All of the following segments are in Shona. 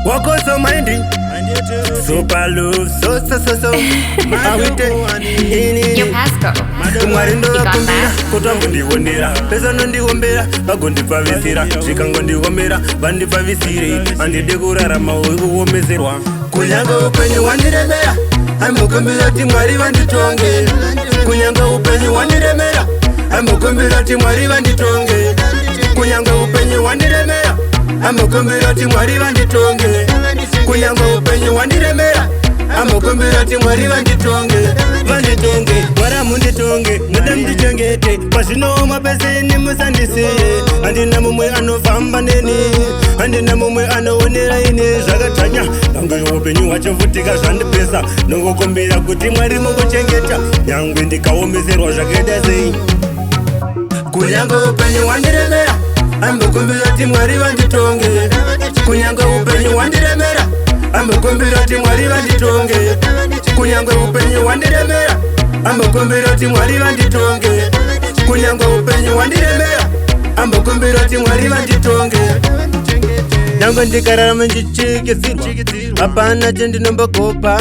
Walk so minding. Super love, so. Yo Pasco. Kumwarindo You got vakumbira that? kutambundihonera pesa nondiombera vagondipfavisira zvikangondihomera vandipfavisire handide kurarama wekuomezerwa kunyange upenyu wandiremera amukumbira kuti mwari vanditonge kunyange upenyu wandiremera amukumbira kuti mwari vanditonge kunyange upenyu wandiremera amukumbira kuti mwari vanditonge kunyange upenyu wandiremera amukumbira kuti mwari vanditonge mwara munditonge muda mundichengete pazvinooma peseni musandisiye handina mumwe anofamba neni handina mumwe anoonera ine zvakadzvanya nyangwe upenyu hwachovhutika zvandipesa nongokumbira kuti mwari mungochengeta nyangwe ndikaomezerwa zvakaita sei kunyange upenyu hwandiremera ambokumbira kuti mwari vanditonge kunyange upenyu hwandiremera ambokumbira kuti mwari vanditonge kunyange upenyu hwandiremera ambokumbira kuti mwari vanditonge kunyange upenyu hwandiremera ambokumbira kuti mwari vanditonge nyangwe ndikararama ndichikizirwa hapana chandinombogopa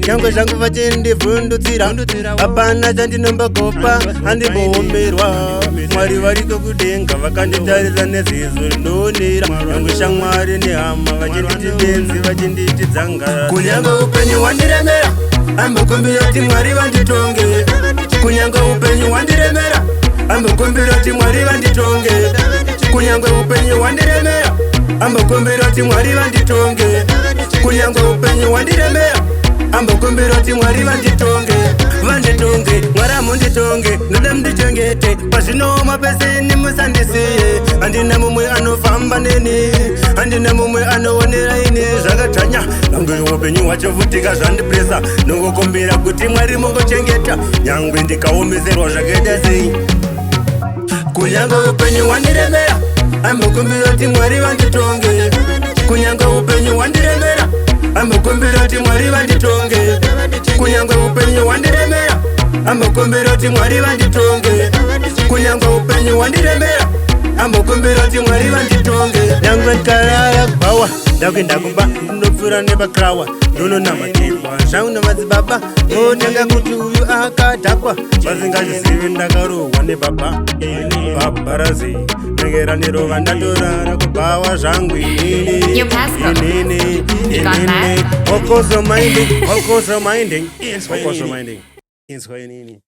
nyangwe zvangu vachindivhundutsira hapana chandinombogopa handimboomberwa mwari variko kudenga vakanditarisa nezizvo ndonera nyangwe shamwari nehama vachinditi benzi vachinditi dzangara kunyange upenyu hwandiremera ambokumbira kuti mwari vanditonge kunyange upenyu hwandiremera ambokumbira kuti mwari vanditonge kunyange upenyu hwandiremera ambokumbira kuti mwari vanditonge kunyange upenyu hwandiremera ambokumbira kuti mwari vanditonge mwara munditonge ndoda mundichengete pazvinooma peseni musandisiye handina mumwe anofamba neni handina mumwe anoonera ine zvakadzvanya nyangwe upenyu hwachovhutika zvandipesa nongokumbira kuti mwari mungochengeta nyangwe ndikaomezerwa zvakaita sei kunyange upenyu hwandiremera ambokumbira kuti mwari vanditonge kunyange upenyu hwandiremera ambokumbira kuti mwari vanditonge kunyange upenyu hwandiremera ambokumbira kuti mwari vanditonge kunyange upenyu hwandiremera ambokumbira kuti mwari vanditonge nyangwe nkarara gwawa ndakuenda kumba ndinopfuura nepakrawa ndononamatirwa zvangu namadzibaba otanga kuti uyu akadhakwa vasingazvizivi ndakarohwa nebaba babharazi negera nerova ndatorara kubhawa zvangu inini okoso minding inzwa inini